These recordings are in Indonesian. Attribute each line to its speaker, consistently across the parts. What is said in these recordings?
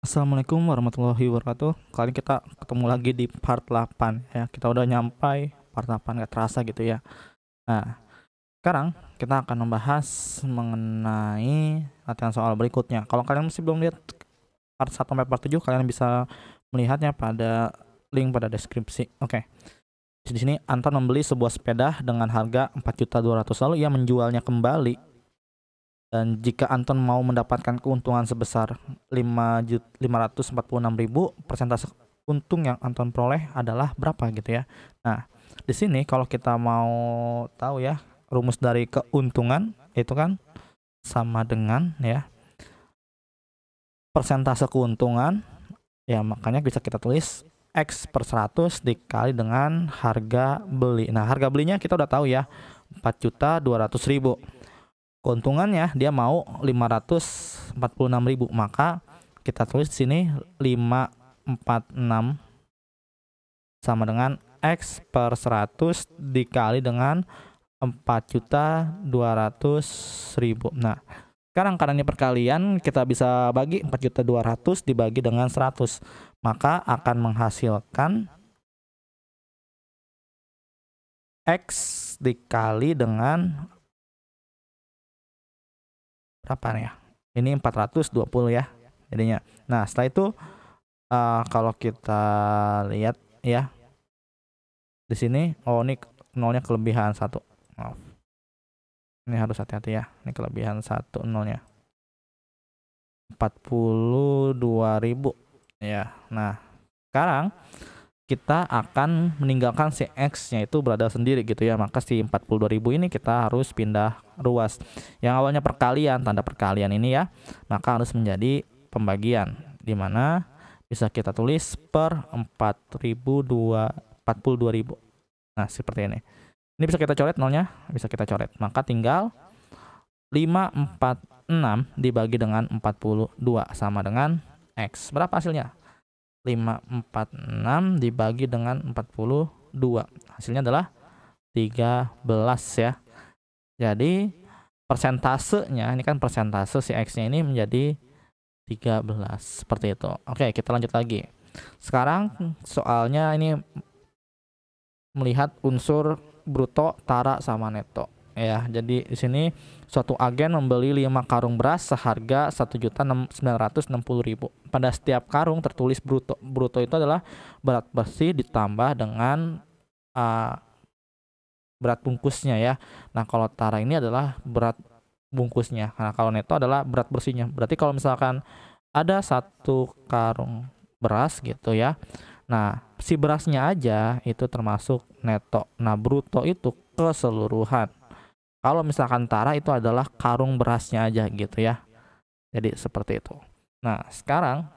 Speaker 1: Assalamualaikum warahmatullahi wabarakatuh. Kali ini kita ketemu lagi di part 8 ya. Kita udah nyampai part 8, gak terasa gitu ya. Nah, sekarang kita akan membahas mengenai latihan soal berikutnya. Kalau kalian masih belum lihat part 1 sampai part 7, kalian bisa melihatnya pada link pada deskripsi. Oke. Di sini Anton membeli sebuah sepeda dengan harga 4.200.000, lalu ia menjualnya kembali. Dan jika Anton mau mendapatkan keuntungan sebesar 5.546.000, persentase untung yang Anton peroleh adalah berapa gitu ya. Nah, di sini kalau kita mau tahu ya, rumus dari keuntungan itu kan sama dengan ya persentase keuntungan, ya makanya bisa kita tulis X per 100 dikali dengan harga beli. Nah, harga belinya kita udah tahu ya, 4.200.000. Keuntungannya dia mau 546.000, maka kita tulis di sini 546 sama dengan X per 100 dikali dengan 4.200.000. Nah, sekarang karena ini perkalian, kita bisa bagi 4.200.000 dibagi dengan 100, maka akan menghasilkan X dikali dengan berapa nih ya? Ini 420 ya jadinya. Nah, setelah itu kalau kita lihat ya di sini, oh ini nolnya kelebihan 1. Maaf. Ini harus hati-hati ya. Ini kelebihan 1 nolnya. 42.000 ya. Nah, sekarang kita akan meninggalkan si X-nya itu berada sendiri gitu ya. Maka si 42.000 ini kita harus pindah ruas. Yang awalnya perkalian, tanda perkalian ini ya, maka harus menjadi pembagian, di mana bisa kita tulis per 42.000. Nah, seperti ini. Ini bisa kita coret nolnya, bisa kita coret. Maka tinggal 546 dibagi dengan 42 sama dengan X. Berapa hasilnya? 546 dibagi dengan 42. Hasilnya adalah 13 ya. Jadi persentasenya, ini kan persentase si X-nya ini menjadi 13. Seperti itu. Oke, kita lanjut lagi. Sekarang soalnya ini melihat unsur bruto, tara, sama neto ya. Jadi di sini suatu agen membeli 5 karung beras seharga 1.960.000. Pada setiap karung tertulis bruto. Bruto itu adalah berat bersih ditambah dengan berat bungkusnya ya. Nah, kalau tara ini adalah berat bungkusnya. Nah, kalau neto adalah berat bersihnya. Berarti kalau misalkan ada 1 karung beras gitu ya, nah si berasnya aja itu termasuk neto. Nah, bruto itu keseluruhan. Kalau misalkan tara itu adalah karung berasnya aja gitu ya. Jadi seperti itu. Nah, sekarang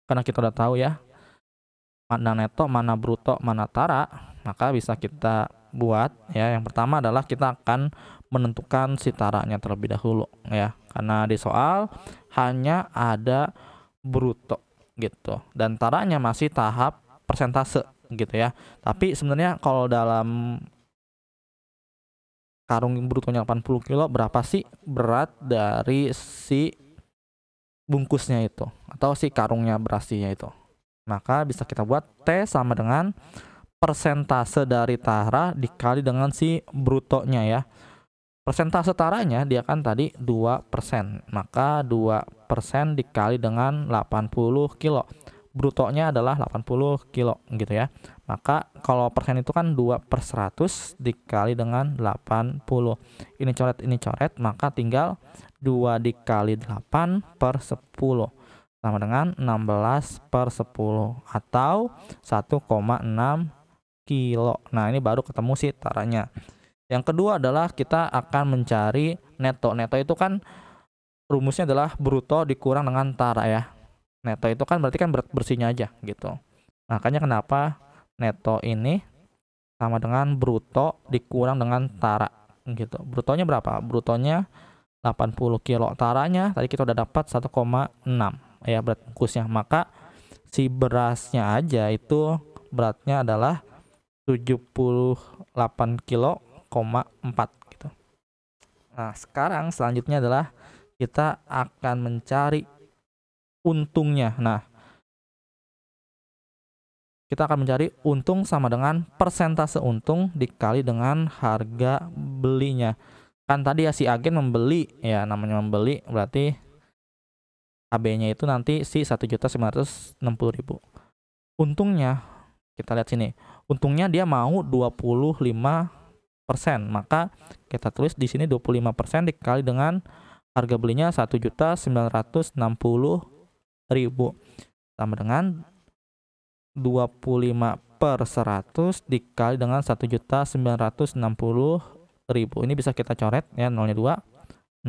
Speaker 1: karena kita udah tahu ya mana neto, mana bruto, mana tara, maka bisa kita buat ya. Yang pertama adalah kita akan menentukan si taranya terlebih dahulu ya. Karena di soal hanya ada bruto gitu dan taranya masih tahap persentase gitu ya. Tapi sebenarnya kalau dalam karung brutonya 80 kilo, berapa sih berat dari si bungkusnya itu atau si karungnya berasnya itu? Maka bisa kita buat T sama dengan persentase dari tara dikali dengan si brutonya ya. Persentase taranya dia kan tadi 2%, maka 2% dikali dengan 80 kilo. Brutonya adalah 80 kilo gitu ya. Maka kalau persen itu kan 2 per 100 dikali dengan 80. Ini coret, maka tinggal 2 dikali 8 per 10 sama dengan 16 per 10 atau 1,6 kilo. Nah, ini baru ketemu sih taranya. Yang kedua adalah kita akan mencari neto. Neto itu kan rumusnya adalah bruto dikurang dengan tara ya. Neto itu kan berarti kan berat bersihnya aja gitu. Makanya kenapa neto ini sama dengan bruto dikurang dengan tara gitu. Brutonya berapa? Brutonya 80 kilo. Taranya tadi kita udah dapat 1,6 ya berat bungkusnya. Maka si berasnya aja itu beratnya adalah 78 kilo, 4 gitu. Nah, sekarang selanjutnya adalah kita akan mencari untungnya. Nah, kita akan mencari untung sama dengan persentase untung dikali dengan harga belinya. Kan tadi ya si agen membeli, ya namanya membeli berarti HB-nya itu nanti si 1.960.000. Untungnya kita lihat sini. Untungnya dia mau 25%, maka kita tulis di sini 25% dikali dengan harga belinya 1.960.000 sama dengan 25 per 100 dikali dengan 1.960.000. Ini bisa kita coret ya, nolnya 2,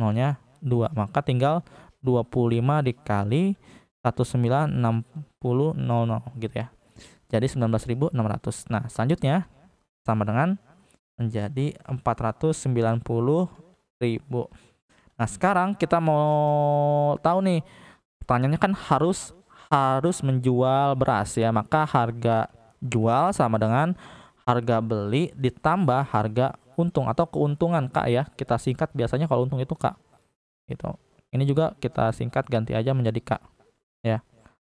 Speaker 1: nolnya 2. Maka tinggal 25 dikali 1960.00 gitu ya. Jadi 19.600. Nah, selanjutnya sama dengan menjadi 490.000. Nah, sekarang kita mau tahu nih, pertanyaannya kan harus menjual beras ya, maka harga jual sama dengan harga beli ditambah harga untung atau keuntungan Kak ya, kita singkat biasanya kalau untung itu Kak gitu. Ini juga kita singkat ganti aja menjadi K ya,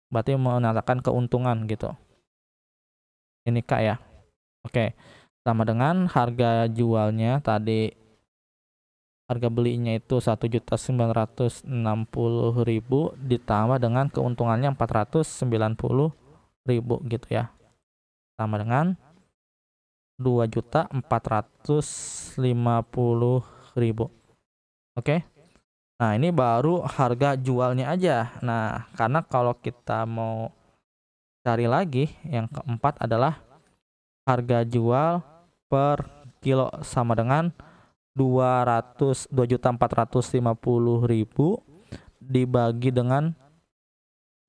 Speaker 1: berarti menandakan keuntungan gitu, ini K ya. Oke, sama dengan harga jualnya tadi, harga belinya itu 1.960.000 ditambah dengan keuntungannya 490.000 gitu ya. Sama dengan 2.450.000. Oke. Nah, ini baru harga jualnya aja. Nah, karena kalau kita mau cari lagi yang keempat adalah harga jual per kilo sama dengan 2.450.000 dibagi dengan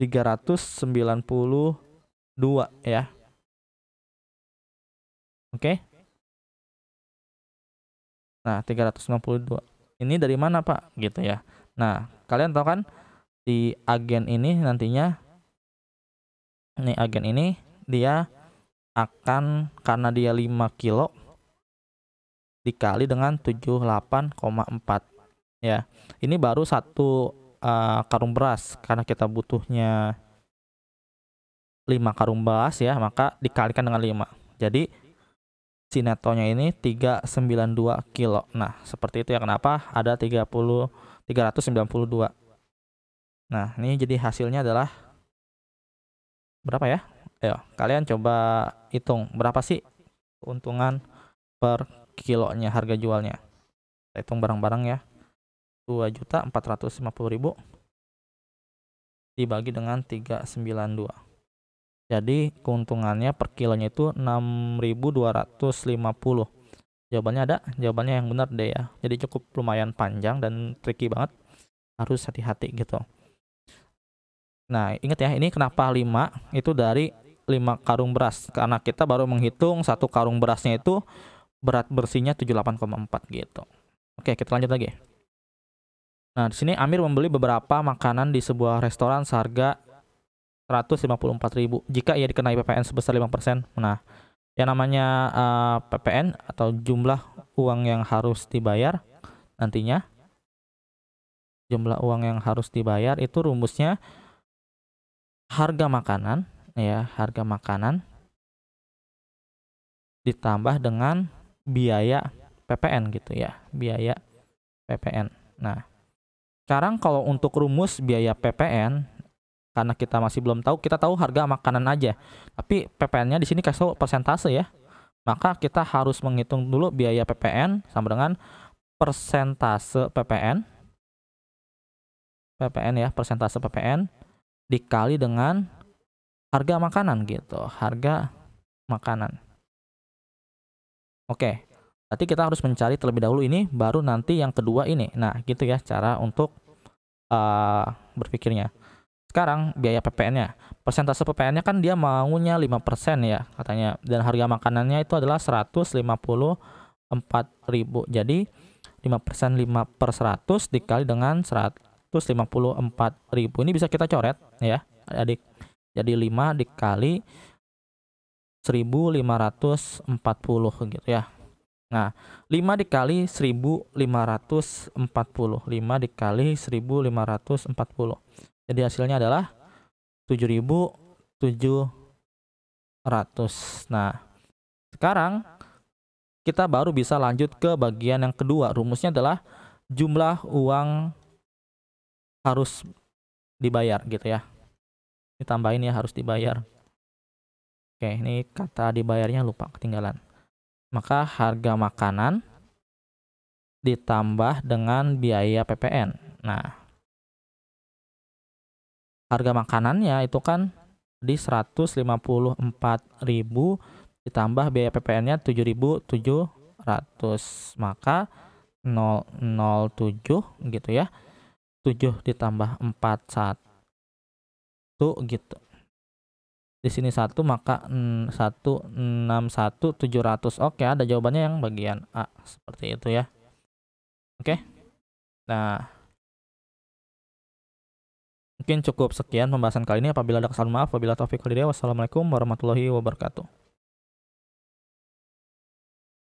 Speaker 1: 392 ya. Oke. Nah, 392. Ini dari mana, Pak? Gitu ya. Nah, kalian tahu kan di agen ini nantinya nih, agen ini dia akan, karena dia 5 kilo dikali dengan 78,4 ya. Ini baru satu karung beras, karena kita butuhnya 5 karung beras ya, maka dikalikan dengan 5. Jadi si netonya ini 392 kilo. Nah, seperti itu ya, kenapa ada 392. Nah, ini jadi hasilnya adalah berapa ya? Ayo, kalian coba hitung berapa sih keuntungan per kilonya harga jualnya. Kita hitung bareng-bareng ya. 2.450.000 dibagi dengan 392. Jadi keuntungannya per kilonya itu 6.250. Jawabannya ada? Jawabannya yang benar deh ya. Jadi cukup lumayan panjang dan tricky banget. Harus hati-hati gitu. Nah, ingat ya, ini kenapa 5 itu dari 5 karung beras, karena kita baru menghitung satu karung berasnya itu berat bersihnya 78,4 gitu. Oke, kita lanjut lagi. Nah, di sini Amir membeli beberapa makanan di sebuah restoran seharga 154.000 jika ia dikenai PPN sebesar 5%. Nah, yang namanya PPN atau jumlah uang yang harus dibayar nantinya, jumlah uang yang harus dibayar itu rumusnya harga makanan ya, harga makanan ditambah dengan biaya PPN gitu ya, biaya PPN. Nah, sekarang kalau untuk rumus biaya PPN, karena kita masih belum tahu, kita tahu harga makanan aja, tapi PPN-nya di sini kasih persentase ya, maka kita harus menghitung dulu biaya PPN sama dengan persentase PPN ya, persentase PPN dikali dengan harga makanan gitu, harga makanan. Oke, berarti kita harus mencari terlebih dahulu ini, baru nanti yang kedua ini. Nah, gitu ya cara untuk berpikirnya. Sekarang biaya PPN-nya, persentase PPN-nya kan dia maunya 5% ya katanya, dan harga makanannya itu adalah 154.000. Jadi 5%, 5 per 100 dikali dengan 154.000. Ini bisa kita coret ya adik. Jadi 5 dikali 1.540 gitu ya. Nah, 5 dikali 1.540. 5 dikali 1.540. Jadi hasilnya adalah 7.700. Nah, sekarang kita baru bisa lanjut ke bagian yang kedua. Rumusnya adalah jumlah uang harus dibayar gitu ya. Ditambahin ya, harus dibayar. Oke, ini kata dibayarnya lupa, ketinggalan. Maka harga makanan ditambah dengan biaya PPN. Nah, harga makanannya itu kan di 154.000 ditambah biaya PPN-nya 7.700. Maka 007 gitu ya. 7 ditambah 41 gitu. Di sini 1, maka 161.700. Oke, ada jawabannya yang bagian A. Seperti itu ya. Oke. Nah, mungkin cukup sekian pembahasan kali ini. Apabila ada kesalahan, maaf. Wabillahi taufiq wal hidayah. Wassalamualaikum warahmatullahi wabarakatuh.